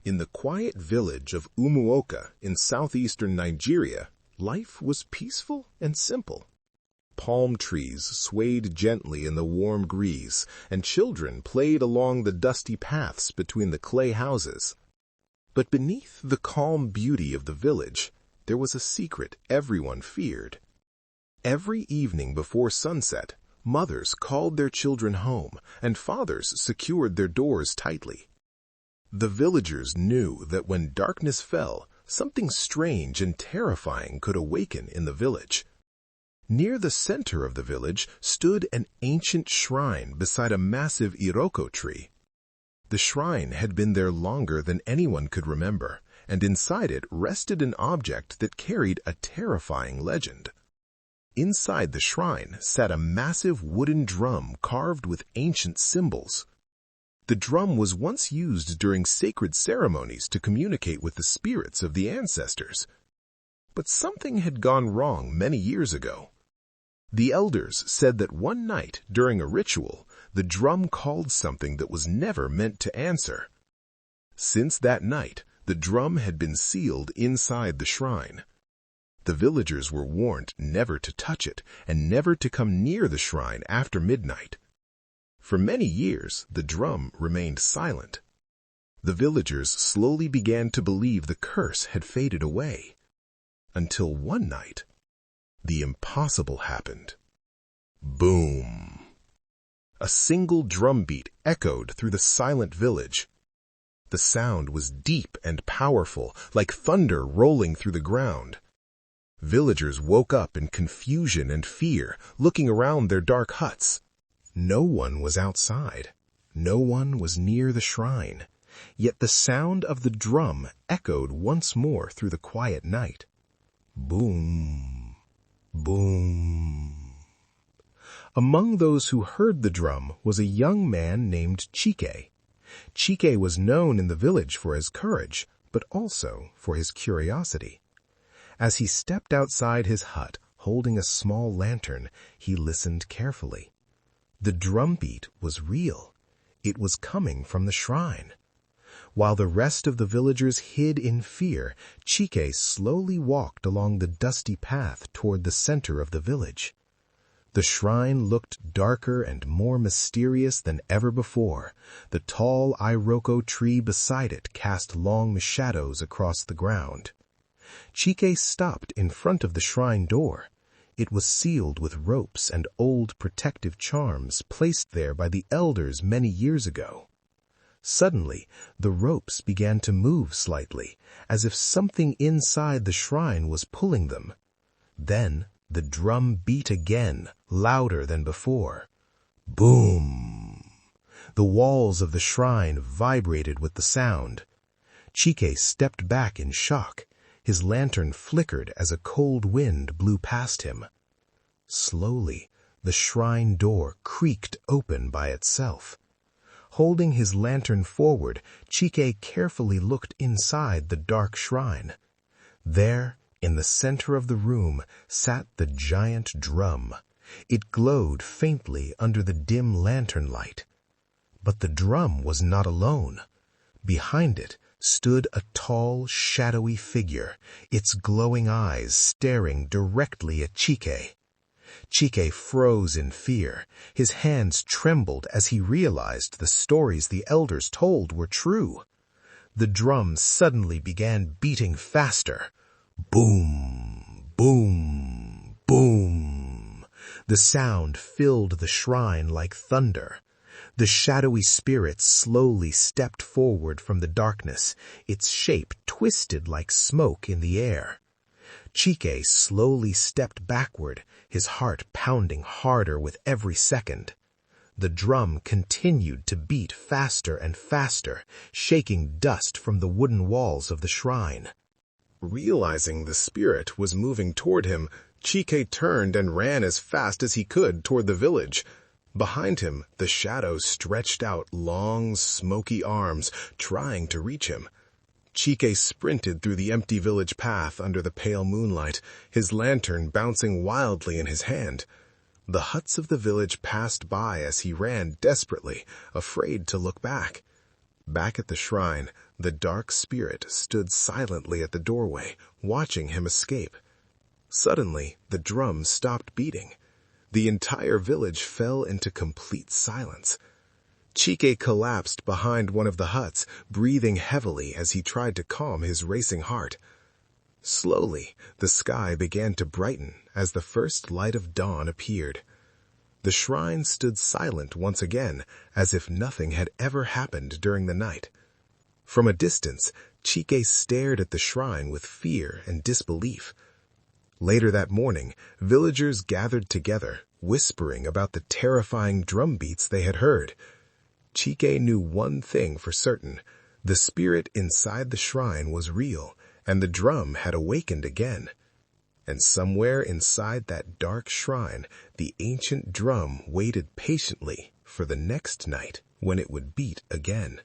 In the quiet village of Umuoka in southeastern Nigeria, life was peaceful and simple. Palm trees swayed gently in the warm breeze, and children played along the dusty paths between the clay houses. But beneath the calm beauty of the village, there was a secret everyone feared. Every evening before sunset, mothers called their children home, and fathers secured their doors tightly. The villagers knew that when darkness fell, something strange and terrifying could awaken in the village. Near the center of the village stood an ancient shrine beside a massive iroko tree. The shrine had been there longer than anyone could remember, and inside it rested an object that carried a terrifying legend. Inside the shrine sat a massive wooden drum carved with ancient symbols. The drum was once used during sacred ceremonies to communicate with the spirits of the ancestors. But something had gone wrong many years ago. The elders said that one night during a ritual, the drum called something that was never meant to answer. Since that night, the drum had been sealed inside the shrine. The villagers were warned never to touch it and never to come near the shrine after midnight. For many years, the drum remained silent. The villagers slowly began to believe the curse had faded away. Until one night, the impossible happened. Boom! A single drum beat echoed through the silent village. The sound was deep and powerful, like thunder rolling through the ground. Villagers woke up in confusion and fear, looking around their dark huts. No one was outside. No one was near the shrine. Yet the sound of the drum echoed once more through the quiet night. Boom! Boom! Among those who heard the drum was a young man named Chike. Chike was known in the village for his courage, but also for his curiosity. As he stepped outside his hut, holding a small lantern, he listened carefully. The drumbeat was real. It was coming from the shrine. While the rest of the villagers hid in fear, Chike slowly walked along the dusty path toward the center of the village. The shrine looked darker and more mysterious than ever before. The tall iroko tree beside it cast long shadows across the ground. Chike stopped in front of the shrine door. It was sealed with ropes and old protective charms placed there by the elders many years ago. Suddenly, the ropes began to move slightly, as if something inside the shrine was pulling them. Then the drum beat again, louder than before. Boom! The walls of the shrine vibrated with the sound. Chike stepped back in shock. His lantern flickered as a cold wind blew past him. Slowly, the shrine door creaked open by itself. Holding his lantern forward, Chike carefully looked inside the dark shrine. There, in the center of the room, sat the giant drum. It glowed faintly under the dim lantern light. But the drum was not alone. Behind it stood a tall, shadowy figure, its glowing eyes staring directly at Chike. Chike froze in fear. His hands trembled as he realized the stories the elders told were true. The drum suddenly began beating faster. Boom! Boom! Boom! The sound filled the shrine like thunder. The shadowy spirit slowly stepped forward from the darkness, its shape twisted like smoke in the air. Chike slowly stepped backward, his heart pounding harder with every second. The drum continued to beat faster and faster, shaking dust from the wooden walls of the shrine. Realizing the spirit was moving toward him, Chike turned and ran as fast as he could toward the village. Behind him, the shadows stretched out long, smoky arms, trying to reach him. Chike sprinted through the empty village path under the pale moonlight, his lantern bouncing wildly in his hand. The huts of the village passed by as he ran desperately, afraid to look back. Back at the shrine, The dark spirit stood silently at the doorway, watching him escape. Suddenly, the drum stopped beating. The entire village fell into complete silence. Chike collapsed behind one of the huts, breathing heavily as he tried to calm his racing heart. Slowly, the sky began to brighten as the first light of dawn appeared. The shrine stood silent once again, as if nothing had ever happened during the night. From a distance, Chike stared at the shrine with fear and disbelief. Later that morning, villagers gathered together, whispering about the terrifying drum beats they had heard. Chike knew one thing for certain: the spirit inside the shrine was real, and the drum had awakened again. And somewhere inside that dark shrine, the ancient drum waited patiently for the next night when it would beat again.